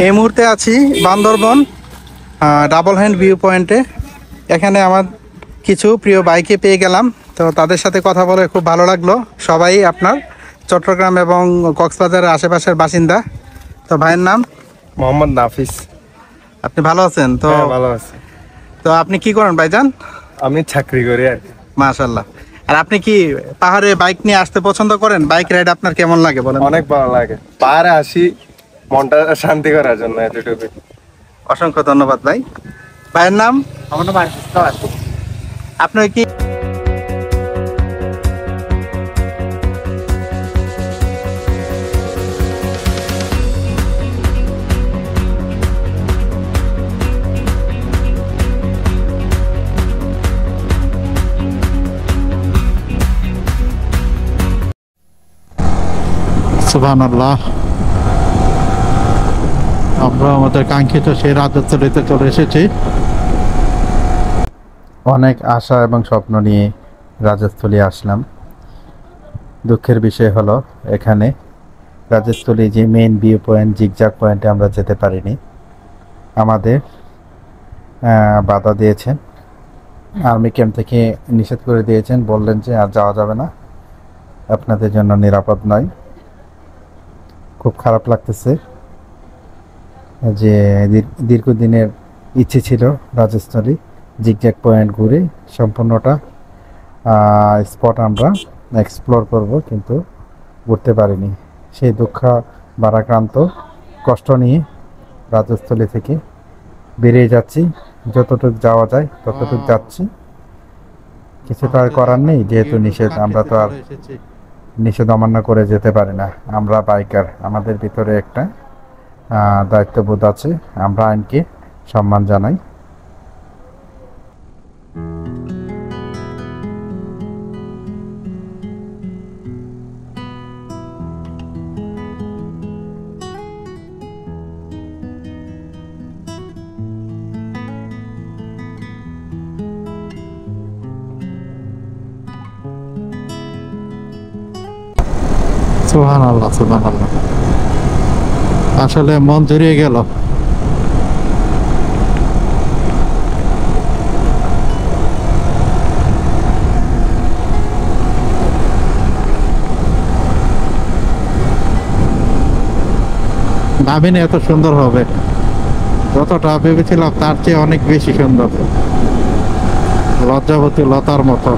এই মুহূর্তে আছি বান্দরবন ডাবল হ্যান্ড ভিউ পয়েন্টে। এখানে আমার কিছু প্রিয় বাইকে পেয়ে গেলাম, তো তাদের সাথে কথা বলে খুব ভালো লাগলো। সবাই আপনার চট্টগ্রাম এবং কক্সবাজারের আশেপাশের বাসিন্দা। তো ভাইয়ের নাম? মোহাম্মদ নাফিস। আপনি ভালো আছেন তো? ভালো আছি। তো আপনি কি করেন ভাইজান? আমি চাকরি করি আর কি। মাশাআল্লাহ। আর আপনি কি পাহাড়ে বাইক নিয়ে আসতে পছন্দ করেন? বাইক রাইড আপনার কেমন লাগে বলেন? অনেক ভালো লাগে, পাহাড়ে আসি মনটা শান্তি করার জন্য, এতটুকু। অসংখ্য ধন্যবাদ ভাই। ভাইয়ের নাম? আমার নাম আপনার কি সুবহানাল্লাহ, আমরা আমাদের কাঙ্ক্ষিত সেই রাজস্থলীতে চলে এসেছি। অনেক আশা এবং স্বপ্ন নিয়ে রাজস্থলী আসলাম। দুঃখের বিষয় হলো এখানে রাজস্থলী যে মেইন ভিউ পয়েন্ট, জিগজাগ পয়েন্টে আমরা যেতে পারিনি। আমাদের বাধা দিয়েছেন, আর্মি ক্যাম্প থেকে নিষেধ করে দিয়েছেন, বললেন যে আর যাওয়া যাবে না, আপনাদের জন্য নিরাপদ নয়। খুব খারাপ লাগতেছে যে দীর্ঘদিনের ইচ্ছে ছিল রাজস্থলী জিগজ্যাগ পয়েন্ট ঘুরে সম্পূর্ণটা স্পট আমরা এক্সপ্লোর করব, কিন্তু ঘুরতে পারিনি। সেই দুঃখ ভারাক্রান্ত কষ্ট নিয়ে রাজস্থলী থেকে বেরিয়ে যাচ্ছি। যতটুকু যাওয়া যায় ততটুকু যাচ্ছি, কিছু তো আর করার নেই, যেহেতু নিষেধ। আমরা তো আর নিষেধ অমান্য করে যেতে পারি না। আমরা বাইকার, আমাদের ভিতরে একটা দায়িত্ববোধ আছে, আমরা আইনকে সম্মান জানাই। সুবহানাল্লাহ, সুবহানাল্লাহ, আসলে মন জুড়িয়ে গেল। ভাবিনি এত সুন্দর হবে, যতটা ভেবেছিলাম তার চেয়ে অনেক বেশি সুন্দর, লজ্জাবতী লতার মতো।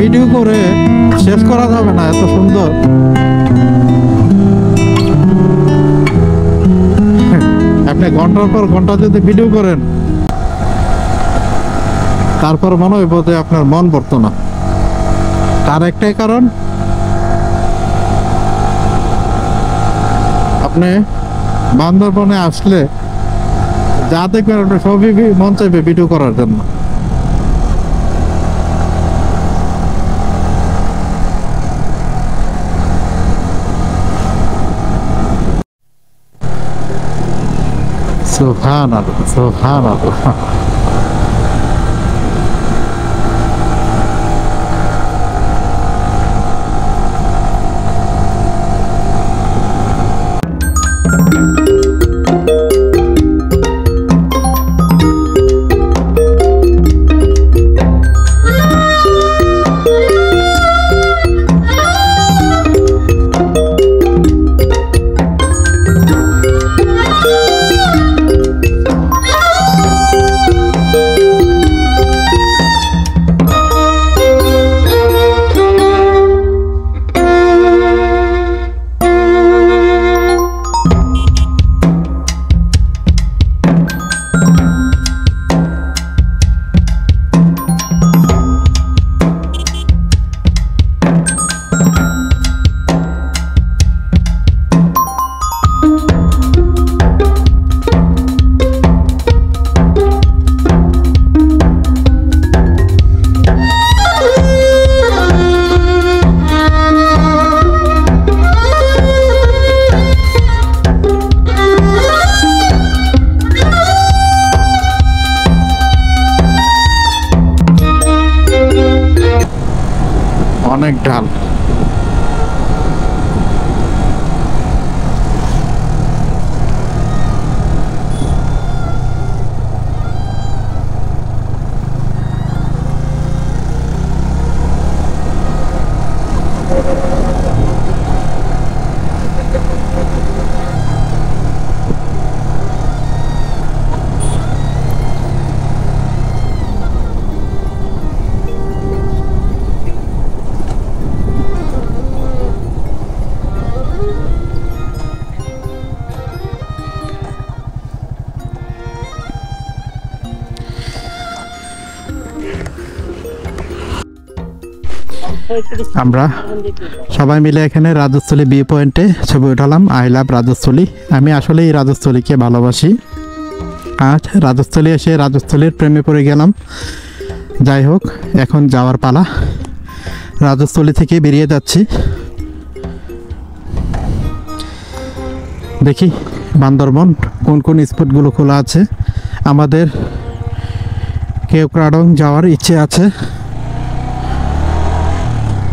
ভিডিও করে শেষ করা যাবে না, এত সুন্দর। আপনি ঘন্টার পর ঘন্টা যদি ভিডিও করেন, তারপর মনে হইব যে আপনার মন ভরতো না। তার একটাই কারণ, আপনি বান্দরবনে আসলে যা দেখবেন আপনি সবই মন চাইবে ভিডিও করার জন্য। সুবহানাল্লাহ, সুবহানাল্লাহ। অনেক ঢাল। আমরা সবাই মিলে এখানে রাজস্থলী ভিউ পয়েন্টে ছবি উঠালাম। I love Rajasthali. আমি আসলে এই রাজস্থলীকে ভালোবাসি। আজ রাজস্থলী এসে রাজস্থলীর প্রেমে পড়ে গেলাম। যাই হোক, এখন যাওয়ার পালা। রাজস্থলী থেকে বেরিয়ে যাচ্ছি। দেখি বান্দরবন কোন কোন স্পটগুলো খোলা আছে। আমাদের কেওক্রাডং যাওয়ার ইচ্ছে আছে,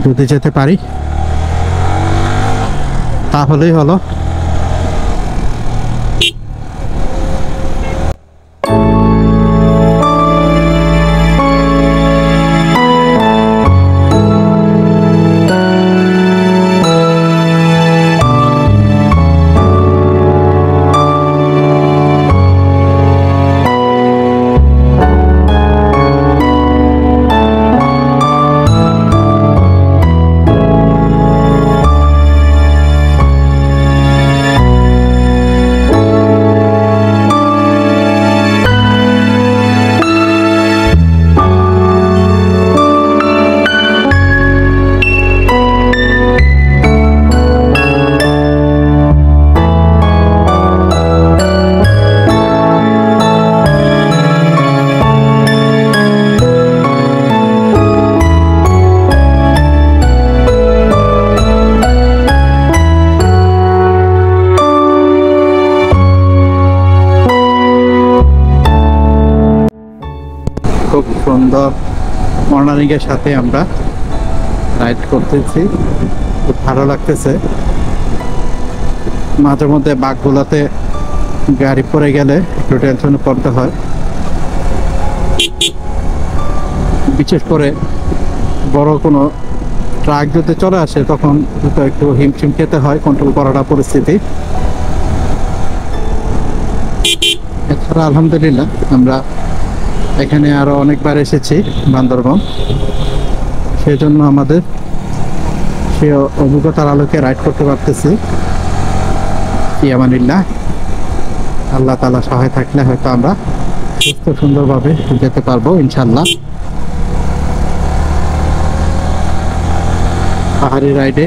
যদি যেতে পারি তাহলেই হলো। খুব সুন্দর মর্নারিংয়ের সাথে আমরা রাইড করতেছি, খুব ভালো লাগতেছে। মাঝে মধ্যে বাঘগুলোতে গাড়ি পড়ে গেলে একটু টেনশনে পড়তে হয়, বিশেষ করে বড় কোনো ট্রাক যদি চলে আসে তখন একটু হিমশিম খেতে হয় কন্ট্রোল করাটা পরিস্থিতি। এছাড়া আলহামদুলিল্লাহ আমরা এখানে আরো অনেকবার এসেছি বান্দরবন, সেই জন্য আমাদের সে অভিজ্ঞতার আলোকে রাইড করতে পারতেছি। ইয়ামানিল্লাহ, আল্লাহ তাআলা সহায় থাকলে হয়তো আমরা সুস্থ সুন্দরভাবে যেতে পারবো ইনশাল্লাহ। পাহাড়ি রাইডে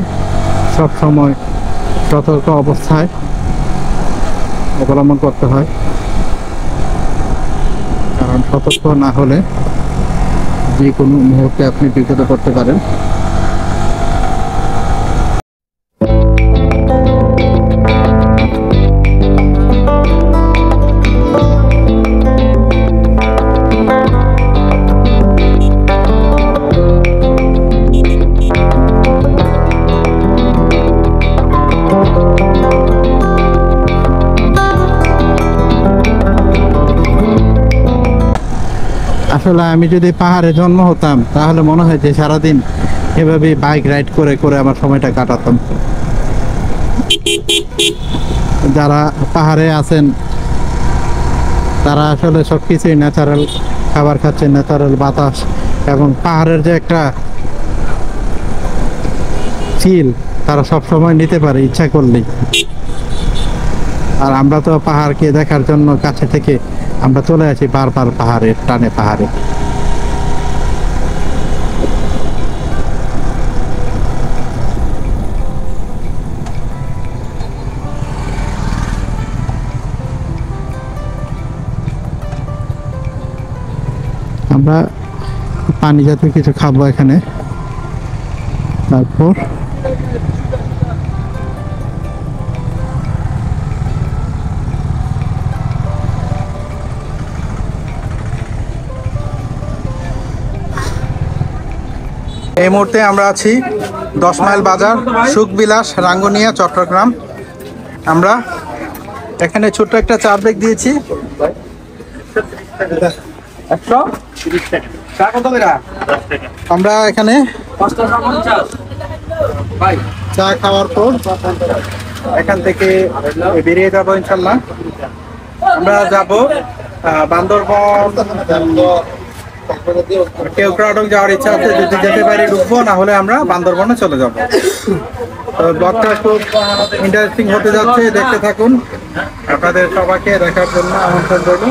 সব সময় সতর্ক অবস্থায় অবলম্বন করতে হয়, কারণ সতর্ক না হলে যে কোনো মুহূর্তে আপনি বিপদে পড়তে পারেন। আসলে আমি যদি পাহাড়ে জন্ম হতাম তাহলে মনে হয় যে সারাদিন এভাবে বাইক রাইড করে করে আমার সময়টা কাটাতাম। যারা পাহাড়ে আছেন তারা আসলে সবকিছুই ন্যাচারাল খাবার খাচ্ছে, ন্যাচারাল বাতাস এবং পাহাড়ের যে একটা ফিল তারা সব সময় নিতে পারে ইচ্ছা করলেই। আর আমরা তো পাহাড়কে দেখার জন্য কাছে থেকে আমরা চলে আসি বারবার পাহাড়ের টানে পাহাড়ে। আমরা পানি জাতীয় কিছু খাবো এখানে, তারপর এই মুহূর্তে আমরা আছি 10 মাইল বাজার, সুখবিলাস, রাঙ্গুনিয়া, চট্টগ্রাম। আমরা এখানে ছোট্ট একটা চা ব্রেক দিয়েছি। আমরা এখানে চা খাওয়ার পর এখান থেকে বেরিয়ে যাবো ইনশাল্লাহ। আমরা যাব বান্দরবন, কেওক্রাডং যাওয়ার ইচ্ছা আছে, যদি যেতে পারি ঢুকবো, না হলে আমরা বান্দরবনে চলে যাব। তো ব্লগটা খুব ইন্টারেস্টিং হতে যাচ্ছে, দেখতে থাকুন। আপনাদের সবাইকে দেখার জন্য আমন্ত্রণ রইল।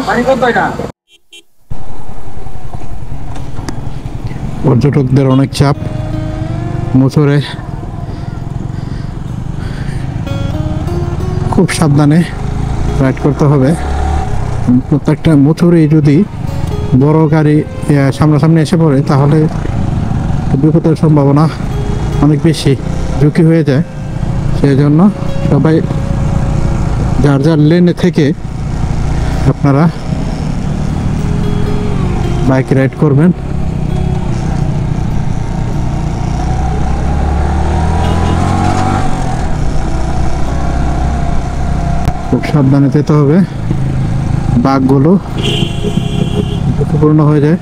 পর্যটকদের অনেক চাপ, মোটরে খুব সাবধানে রাইড করতে হবে। প্রত্যেকটা মোটরে যদি বড় গাড়ি সামনাসামনি এসে পড়ে তাহলে বিপদের সম্ভাবনা অনেক বেশি, ঝুঁকি হয়ে যায়। সেই জন্য সবাই যার যার লেনে থেকে আপনারা বাইক রাইড করবেন। খুব সাবধানে যেতে হবে, বাঘগুলো ঝুঁকিপূর্ণ হয়ে যায়।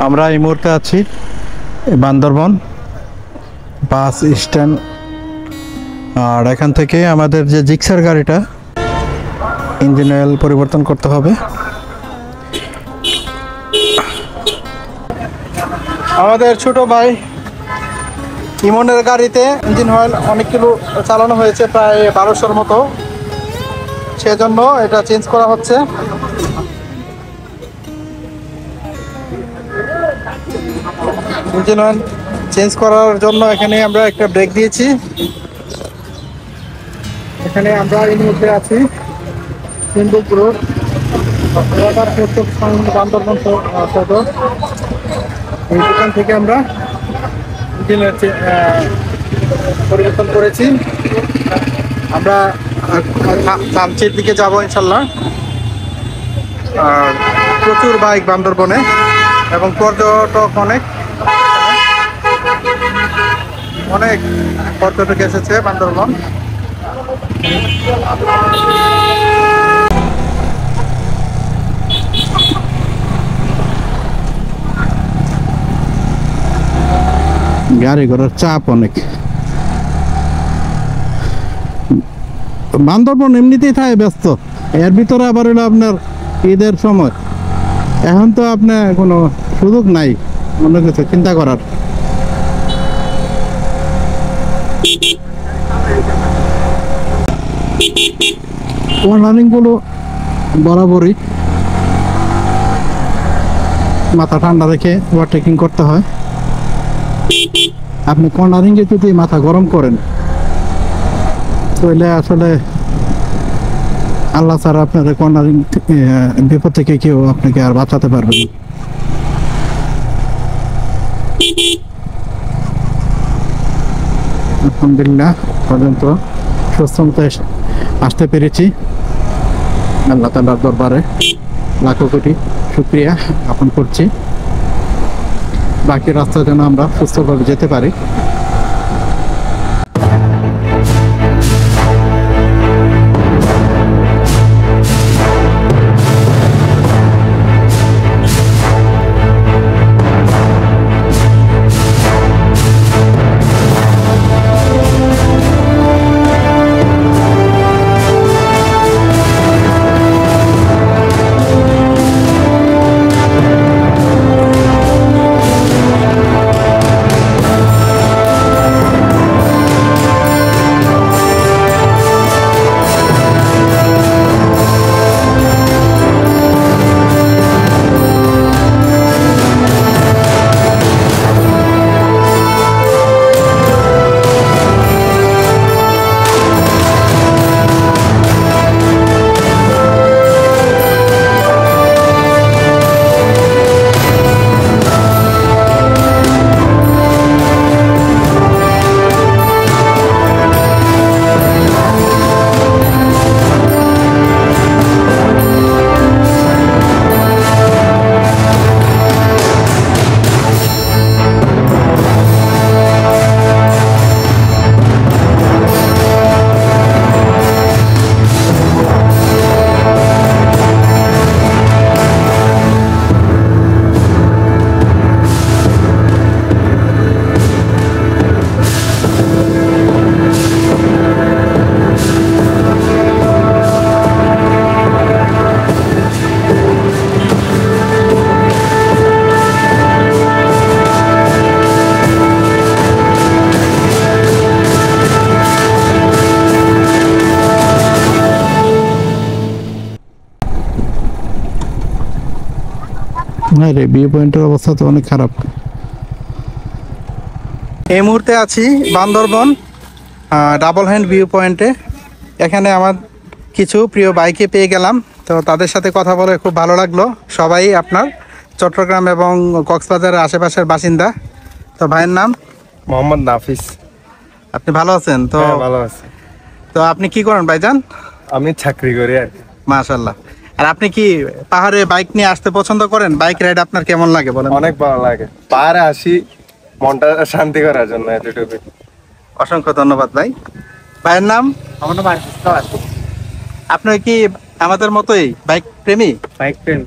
আমরা এই মুহূর্তে আছি বান্দরবন বাস স্ট্যান্ড। আর এখান থেকে আমাদের যে জিক্সার গাড়িটা, ইঞ্জিন অয়েল পরিবর্তন করতে হবে। আমাদের ছোট ভাই ইমনের গাড়িতে ইঞ্জিন অয়েল অনেক কিলো চালানো হয়েছে, প্রায় 1200-র মতো, সেজন্য এটা চেঞ্জ করা হচ্ছে। ইঞ্জিন অয়েল চেঞ্জ করার জন্য এখানে আমরা একটা ব্রেক দিয়েছি। এখানে আমরা এই মুহূর্তে আছি সিন্ধুপুর বান্দরবন সদর। এই দোকান থেকে আমরা ইঞ্জিন পরিবর্তন করেছি। আমরা চামচির দিকে যাব ইনশাল্লাহ। আর প্রচুর বাইক বান্দরবনে এবং পর্যটক অনেক পর্যটক এসেছে বান্দরবন। গাড়ি ঘোড়ার চাপ অনেক। বান্দরবন এমনিতেই থাকে ব্যস্ত, এর ভিতরে আবার হলো আপনার ঈদের সময়। এখন তো আপনার কোনো সুযোগ নাই অন্য কিছু চিন্তা করার। কর্নারিং গুলো বরাবরই মাথা ঠান্ডা রেখে ওভারটেকিং করতে হয়। আপনি কর্নারিং এ যদি মাথা গরম করেন তাহলে আসলে আল্লাহ ছাড়া আপনার কর্নারিং বিপদ থেকে কেউ আপনাকে আর বাঁচাতে পারবে না। আলহামদুলিল্লাহ পর্যন্ত সুস্থমতো আসতে পেরেছি। আল্লাহ তাআলার দরবারে লাখো কোটি শুকরিয়া জ্ঞাপন করছি। বাকি রাস্তা যেন আমরা সুস্থভাবে যেতে পারি। হ্যাঁ রে, ভিউ পয়েন্টের অবস্থা তো অনেক খারাপ। এই মুহূর্তে আছি বান্দরবন ডাবল হ্যান্ড ভিউ পয়েন্টে। এখানে আমার কিছু প্রিয় বাইকে পেয়ে গেলাম, তো তাদের সাথে কথা বলে খুব ভালো লাগলো। সবাই আপনার চট্টগ্রাম এবং কক্সবাজারের আশেপাশের বাসিন্দা। তো ভাইয়ের নাম? মোহাম্মদ নাফিস। আপনি ভালো আছেন তো? হ্যাঁ, ভালো আছে। তো আপনি কি করেন ভাইজান? আমি চাকরি করি আর কি। মাশাআল্লাহ। আর আপনি কি পাহাড়ে বাইক নিয়ে আসতে পছন্দ করেন? বাইক রাইড আপনার কেমন লাগে বলেন? অনেক ভালো লাগে, পাহাড়ে আসি মনটা শান্তি করার জন্য, এতটুকু। অসংখ্য ধন্যবাদ ভাই। ভাইয়ের নাম? আমার নাম আশিস। আপনি কি আমাদের মতোই বাইক প্রেমী? বাইক ট্রেন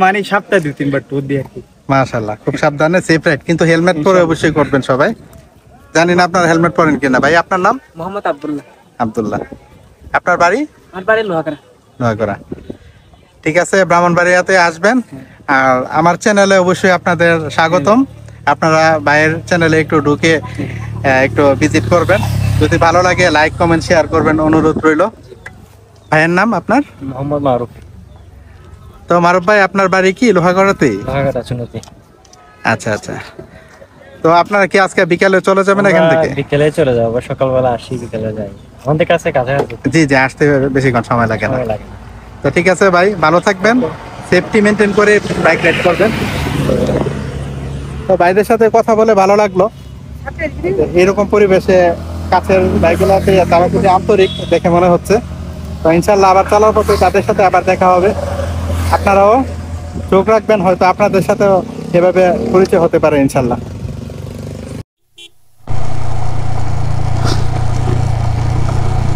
মানে সপ্তাহে 2-3 বার ট্যুর দিই আর কি। মাশাআল্লাহ, খুব সাবধানে সেফ রাইড, কিন্তু হেলমেট পরে অবশ্যই করবেন সবাই। জানি না আপনার হেলমেট পরেন কিনা। ভাই আপনার নাম? মোহাম্মদ আব্দুল্লাহ। আব্দুল্লাহ। আপনার বাড়ি? আমার বাড়ি লোহাগাড়া। নয়াগড়া। ঠিক আছে, ব্রাহ্মণবাড়িয়াতে আসবেন। আর আমার চ্যানেলে অবশ্যই আপনাদের স্বাগতম। আপনারা ভাইয়ের চ্যানেলে একটু ঢুকে একটু ভিজিট করবেন। যদি ভালো লাগে লাইক কমেন্ট শেয়ার করবেন, অনুরোধ রইল। ভাইয়ের নাম আপনার? মোহাম্মদ মারুফ। তো মারুফ ভাই, আপনার বাড়ি কি লোহাগড়াতেই? লোহাগাড়া শুনতে। আচ্ছা আচ্ছা। তো আপনারা কি আজকে বিকালে চলে যাবেন এখান থেকে? বিকেলে চলে যাবো, সকালবেলা আসি, বিকেলে যাই। আমাদের কাছে কাছাকাছি, জি জি, আসতে বেশিক্ষণ সময় লাগে না। সময় লাগে না। তো ঠিক আছে ভাই, ভালো থাকবেন, সেফটি মেনটেন করে বাইক রাইড করবেন। তো ভাইদের সাথে কথা বলে ভালো লাগলো। এরকম পরিবেশে কাছের বাইকগুলোতে তারা খুবই আন্তরিক দেখে মনে হচ্ছে। তো ইনশাল্লাহ আবার চলার পথে তাদের সাথে আবার দেখা হবে। আপনারাও চোখ রাখবেন, হয়তো আপনাদের সাথেও এভাবে পরিচয় হতে পারে ইনশাল্লাহ।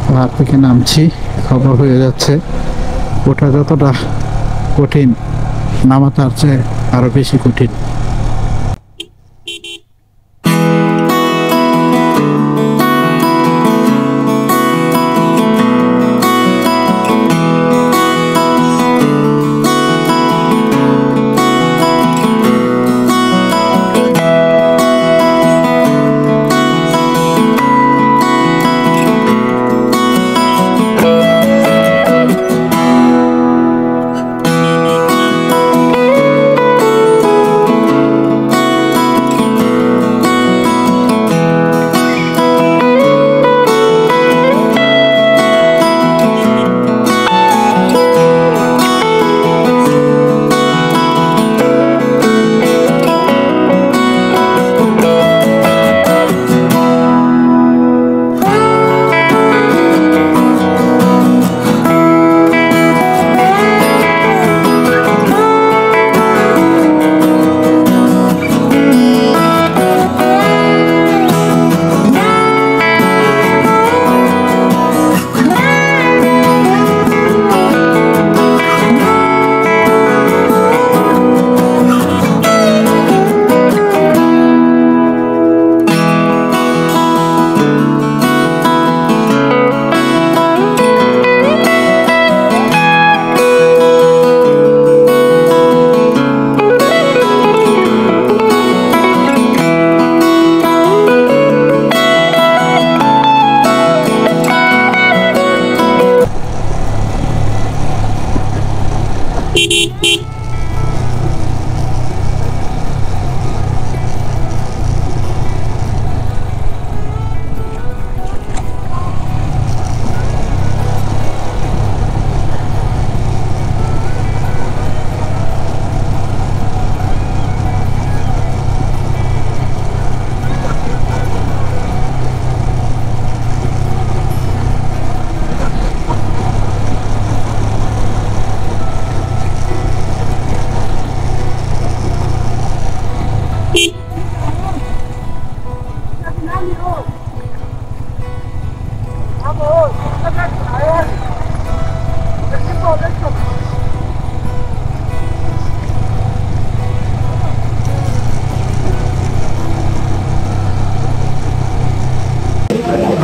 পাহাড় থেকে নামছি, খবর হয়ে যাচ্ছে ওটা যতটা কঠিন, নামা তার চেয়ে আরো বেশি কঠিন।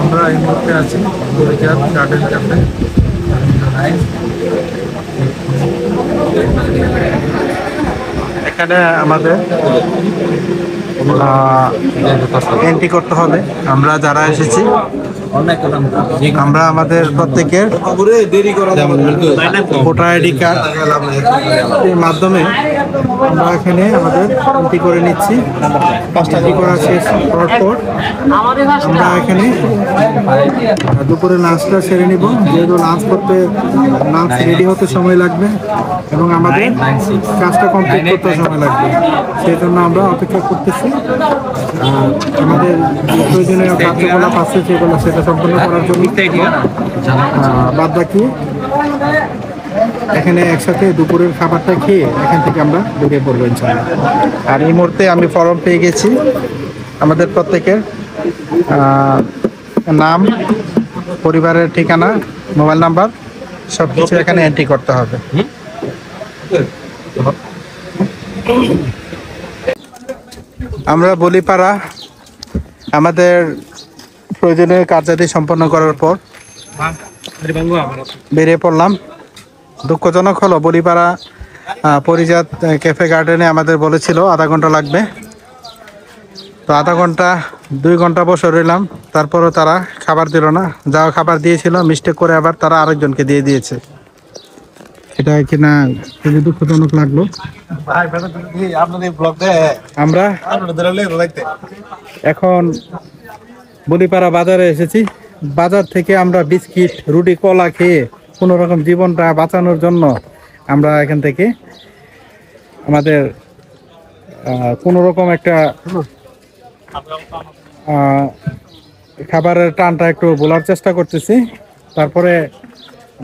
আমরা এই মুহূর্তে আছি গুলজার গার্ডেন ক্যাফে। এখানে আমাদের এন্ট্রি করতে হবে। আমরা যারা এসেছি আমরা আমাদের প্রত্যেকের ভোটার আইডি কার্ড এর মাধ্যমে আমরা এখানে আমাদের এন্ট্রি করে নিচ্ছি। এন্ট্রি করা শেষ করার পর আমরা এখানে দুপুরে লাঞ্চটা সেরে নিব, যেহেতু লাঞ্চ রেডি হতে সময় লাগবে এবং আমাদের কাজটা কমপ্লিট করতে সময় লাগবে, সেই জন্য আমরা অপেক্ষা করতেছি। আমাদের যে প্রয়োজনীয় কার্যকলাপ আছে সেগুলো সেটা সম্পন্ন করার জন্য বাদ বাকি এখানে একসাথে দুপুরের খাবারটা খেয়ে এখান থেকে আমরা বেরিয়ে পড়বো ইনশাআল্লাহ। আর এই মুহূর্তে আমি ফর্ম পেয়ে গেছি, আমাদের প্রত্যেকের নাম, পরিবারের ঠিকানা, মোবাইল নাম্বার সব কিছু এখানে এন্ট্রি করতে হবে। আমরা বলিপাড়া আমাদের প্রয়োজনীয় কার্যাদি সম্পন্ন করার পর বেরিয়ে পড়লাম। দুঃখজনক হলো বলিপাড়া পরিজাত ক্যাফে গার্ডেনে আমাদের বলেছিল আধা ঘন্টা লাগবে, তো আধা ঘন্টা 2 ঘন্টা বসে রইলাম, তারপরও তারা খাবার দিল না। যা খাবার দিয়েছিল মিস্টেক করে আবার তারা আরেকজনকে দিয়ে দিয়েছে, এটা কিনা খুবই দুঃখজনক লাগলো। আমরা এখন বলিপাড়া বাজারে এসেছি, বাজার থেকে আমরা বিস্কিট, রুটি, কলা খেয়ে কোনো রকম জীবনটা বাঁচানোর জন্য আমরা এখান থেকে আমাদের কোনো রকম একটা খাবারের টানটা একটু বলার চেষ্টা করতেছি। তারপরে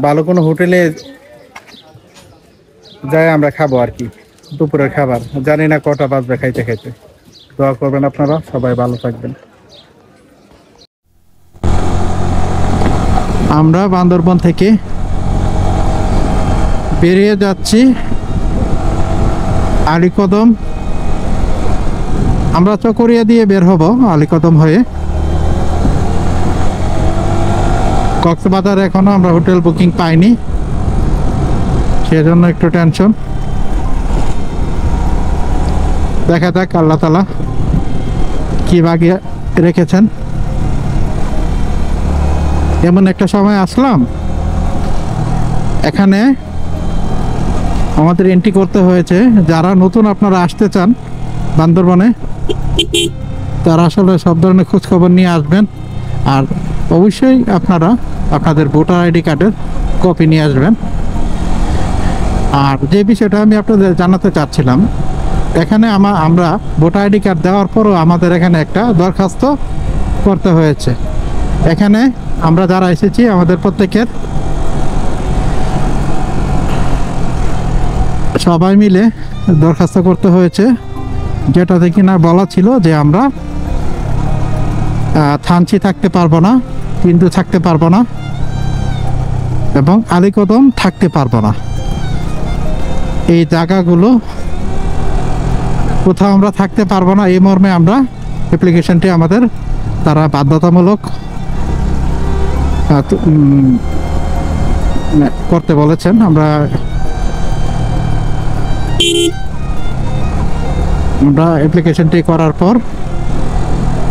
ভালো কোনো হোটেলে যাই আমরা খাবো আর কি, দুপুরের খাবার। জানি না কটা বাজবে খাইতে খাইতে। দোয়া করবেন আপনারা, সবাই ভালো থাকবেন। আমরা বান্দরবন থেকে বেরিয়ে যাচ্ছি আলীকদম। আমরা চকরিয়া দিয়ে বের হব আলীকদম হয়ে। কক্সবাজার এখনো আমরা হোটেল বুকিং পাইনি, সেজন্য একটু টেনশন। দেখা যাক আল্লাহ তাআলা কি ভাগ্যে রেখেছেন। এমন একটা সময় আসলাম, এখানে আমাদের এন্ট্রি করতে হয়েছে। যারা নতুন আপনারা আসতে চান বান্দরবনে, তারা আসলে সব ধরনের খোঁজখবর নিয়ে আসবেন। আর অবশ্যই আপনারা আপনাদের ভোটার আইডি কার্ডের কপি নিয়ে আসবেন। আর যে বিষয়টা আমি আপনাদের জানাতে চাচ্ছিলাম, এখানে আমরা ভোটার আইডি কার্ড দেওয়ার পরও আমাদের এখানে একটা দরখাস্ত করতে হয়েছে। এখানে আমরা যারা এসেছি আমাদের প্রত্যেকের সবাই মিলে দরখাস্ত করতে হয়েছে, যেটাতে কিনা বলা ছিল যে আমরা থানচি থাকতে পারবো না, কিন্তু থাকতে পারবো না এবং আলীকদম থাকতে পারবো না। এই জায়গাগুলো কোথাও আমরা থাকতে পারবো না, এই মর্মে আমরা অ্যাপ্লিকেশনটি আমাদের তারা বাধ্যতামূলক করতে বলেছেন। আমরা অ্যাপ্লিকেশনটি করার পর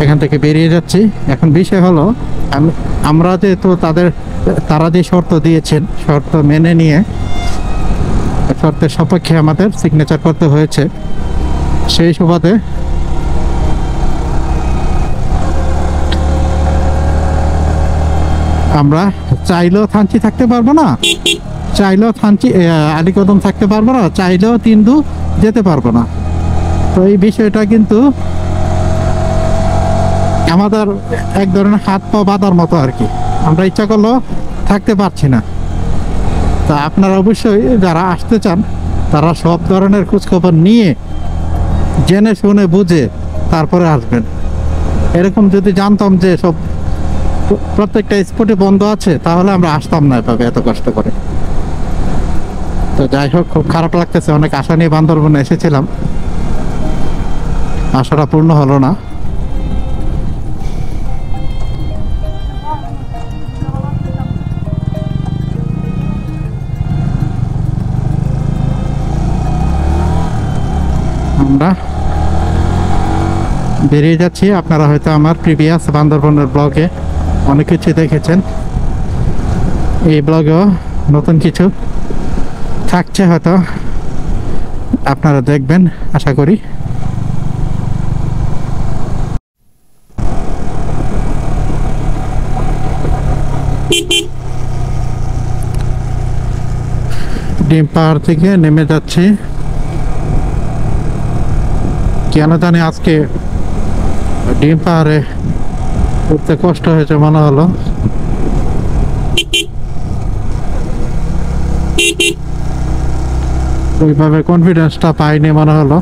এখান থেকে বেরিয়ে যাচ্ছি। এখন বিষয় হলো আমরা যেহেতু তারা যে শর্ত দিয়েছেন, শর্ত মেনে নিয়ে শর্তের সপক্ষে আমাদের সিগনেচার করতে হয়েছে। সেই সুবাদে আমরা চাইলেও থানচি থাকতে পারবো না, চাইলেও থানচি আলীকদম থাকতে পারবো না, চাইলেও তিন্দু যেতে পারবো না। তো এই বিষয়টা কিন্তু আমাদের এক ধরনের হাত পা বাঁধার মতো আর কি। আমরা ইচ্ছা করলেও থাকতে পারছি না। তা আপনারা অবশ্যই যারা আসতে চান তারা সব ধরনের খোঁজখবর নিয়ে জেনে শুনে বুঝে তারপরে আসবেন। এরকম যদি জানতাম যে সব প্রত্যেকটা স্পটে বন্ধ আছে, তাহলে আমরা আসতাম না এভাবে এত কষ্ট করে। তো যাই হোক, খুব খারাপ লাগতেছে। অনেক আশা নিয়ে বান্দরবনে এসেছিলাম, আশাটা পূর্ণ হলো না। আমরা বেরিয়ে যাচ্ছি। আপনারা হয়তো আমার প্রিভিয়াস বান্দরবনের ব্লগে অনেক কিছু দেখেছেন, এই ব্লগেও নতুন কিছু থাকছে হয়তো। আপনারা দেখবেন আশা করি। ডিম পাহাড় থেকে নেমে যাচ্ছি। কেন জানি আজকে ডিম পাহাড়ে উঠতে কষ্ট হয়েছে মনে হলো। ওইভাবে কনফিডেন্সটা পাইনি মনে হলো।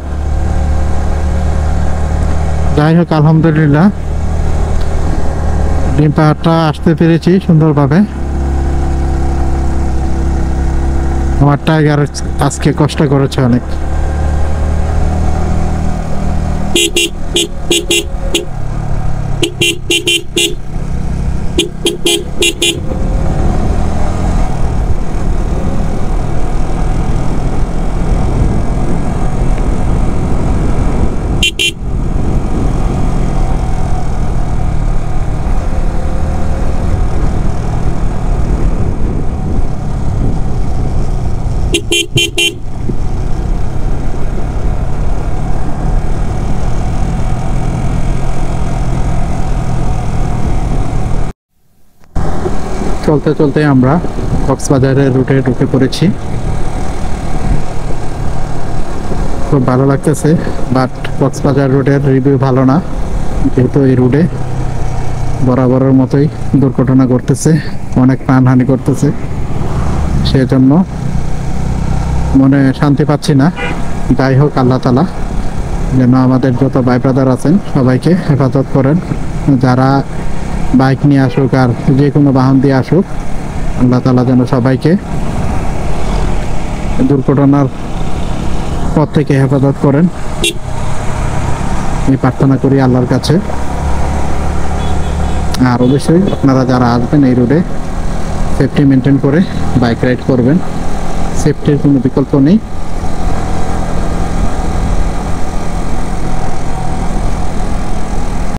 যাই হোক, আলহামদুলিল্লাহ ডিম পাহাড়টা আসতে পেরেছি সুন্দরভাবে। আমার টাইগার আজকে কষ্ট করেছে অনেক। চলতে চলতে আমরা কক্সবাজারের রুটে ঢুকে পড়েছি। খুব ভালো লাগতেছে, বাট কক্সবাজার রুটের রিভিউ ভালো না, যেহেতু এই রুটে বরাবরের মতোই দুর্ঘটনা ঘটতেছে, অনেক প্রাণহানি করতেছে। সেজন্য মনে শান্তি পাচ্ছি না। যাই হোক, আল্লাহ তাআলা যেন আমাদের যত ভাই ব্রাদার আছেন সবাইকে হেফাজত করেন। যারা বাইক নিয়ে আসুক আর যে কোনো বাহন দিয়ে আসুক, আল্লাহ তাআলা যেন সবাইকে দুর্ঘটনার পথ থেকে হেফাজত করেন, আমি প্রার্থনা করি আল্লাহর কাছে। আর অবশ্যই আপনারা যারা আসবেন এই রোডে সেফটি মেনটেন করে বাইক রাইড করবেন। সেফটির কোনো বিকল্প নেই।